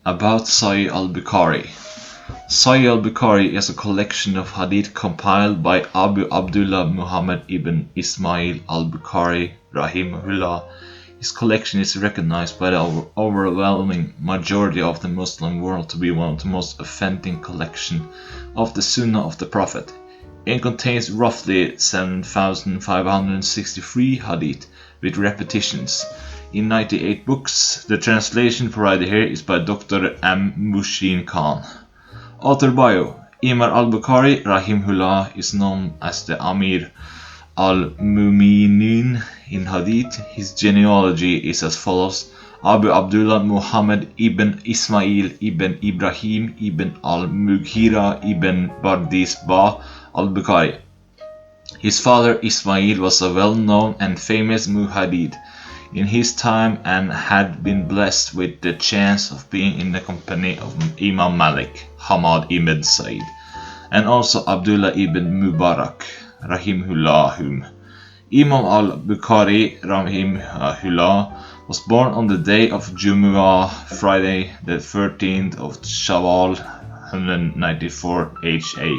About Sahih al Bukhari. Sahih al Bukhari is a collection of hadith compiled by Abu Abdullah Muhammad ibn Ismail al Bukhari rahimahullah. His collection is recognized by the overwhelming majority of the Muslim world to be one of the most authentic collections of the Sunnah of the Prophet. It contains roughly 7,563 hadith with repetitions in 98 books. The translation provided here is by Dr. M. Mushin Khan. Author bio. Imam al-Bukhari rahimahullah is known as the Amir al-Mu'minin in hadith. His genealogy is as follows: Abu Abdullah Muhammad ibn Ismail ibn Ibrahim ibn al-Mughira ibn Bardisbah al-Bukhari. His father Ismail was a well-known and famous muhaddith in his time and had been blessed with the chance of being in the company of Imam Malik, Hamad ibn Sa'id, and also Abdullah ibn Mubarak, rahimahullah. Imam al-Bukhari, rahimahullah, was born on the day of Jumu'ah, Friday, the 13th of Shawwal, 194 HA.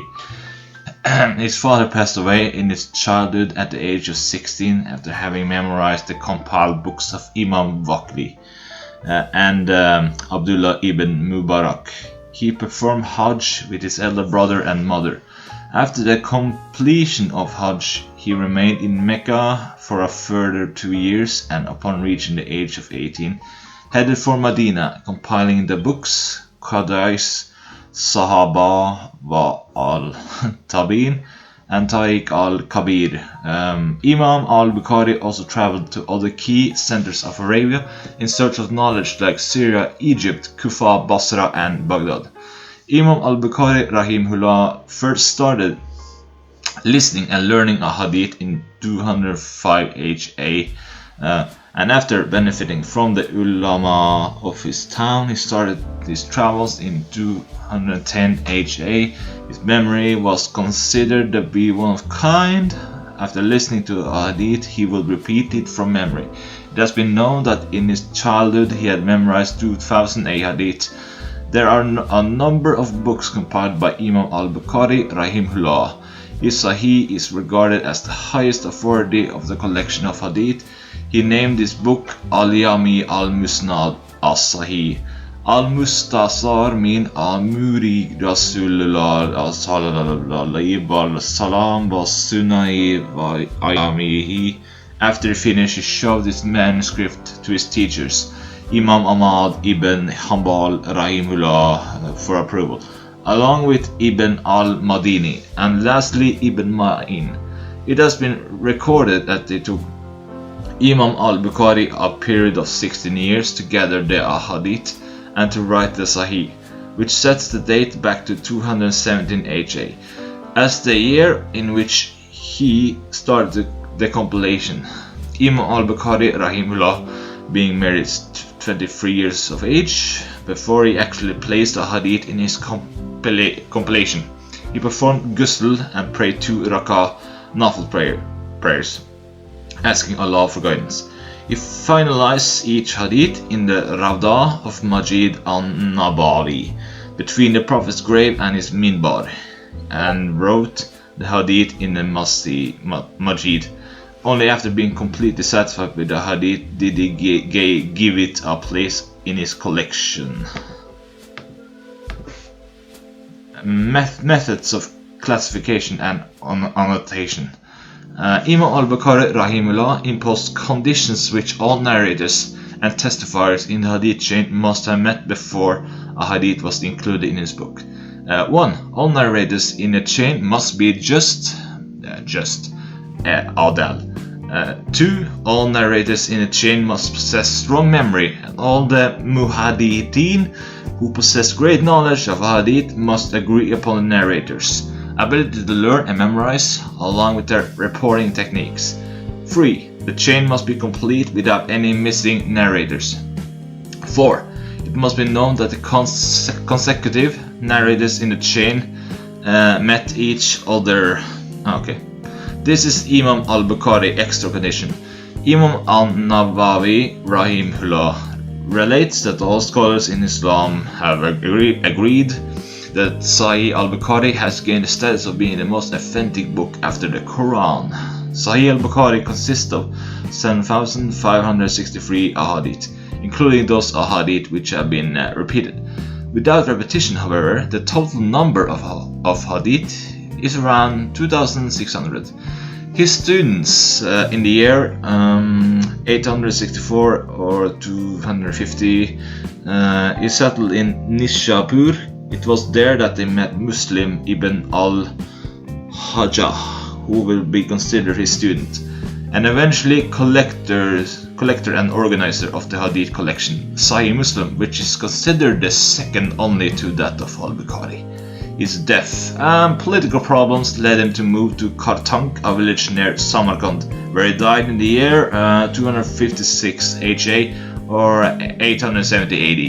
His father passed away in his childhood at the age of 16 after having memorized the compiled books of Imam Waqli and Abdullah ibn Mubarak. He performed Hajj with his elder brother and mother. After the completion of Hajj, he remained in Mecca for a further 2 years and upon reaching the age of 18, headed for Medina, compiling the books Qadais, Sahaba wa al-Tabi'in and Tariq al-Kabir. Imam al-Bukhari also traveled to other key centers of Arabia in search of knowledge like Syria, Egypt, Kufa, Basra and Baghdad. Imam al-Bukhari rahimahullah first started listening and learning a hadith in 205 HA, and after benefiting from the ulama of his town, he started his travels in 210 HA. His memory was considered to be one of kind. After listening to a hadith, he would repeat it from memory. It has been known that in his childhood he had memorized 2,000 hadith. There are a number of books compiled by Imam al-Bukhari rahimahullah. His Sahih is regarded as the highest authority of the collection of hadith. He named this book Al-Yami al-Musnad as-Sahih. Al-Mustasar mean Al-Muri Rasulullah sallallahu alaihi wasallam was Sunai wa Ayamihi. After he finished, he showed his manuscript to his teachers, Imam Ahmad ibn Hanbal rahimahullah, for approval, along with Ibn al-Madini and lastly Ibn Ma'in. It has been recorded that it took Imam al-Bukhari a period of 16 years to gather the ahadith and to write the Sahih, which sets the date back to 217 HA as the year in which he started the compilation. Imam al-Bukhari rahimahullah being married 23 years of age before he actually placed a hadith in his compilation. He performed ghusl and prayed 2 rak'ah nafil prayers, asking Allah for guidance. He finalized each hadith in the Rawdah of Masjid al-Nabawi between the Prophet's grave and his minbar, and wrote the hadith in the Masjid. Only after being completely satisfied with the hadith did he give it a place in his collection. Methods of classification and annotation. Imam al-Bukhari rahimahullah imposed conditions which all narrators and testifiers in the hadith chain must have met before a hadith was included in his book. 1. All narrators in a chain must be just adal. 2. All narrators in a chain must possess strong memory, and all the muhaddithin who possess great knowledge of hadith must agree upon the narrators' ability to learn and memorize, along with their reporting techniques. 3. The chain must be complete without any missing narrators. 4. It must be known that the consecutive narrators in the chain met each other. Okay. This is Imam al-Bukhari extra condition. Imam al-Nawawi rahimahullah relates that all scholars in Islam have agreed that Sahih al Bukhari has gained the status of being the most authentic book after the Quran. Sahih al Bukhari consists of 7,563 ahadith, including those ahadith which have been repeated. Without repetition, however, the total number of hadith is around 2,600. His students in the year 864 or 250 is settled in Nishapur. It was there that they met Muslim ibn al-Hajjah, who will be considered his student, and eventually collector and organizer of the Hadith collection, Sahih Muslim, which is considered the second only to that of al-Bukhari. His death and political problems led him to move to Kartank, a village near Samarkand, where he died in the year 256 HA or 870 AD.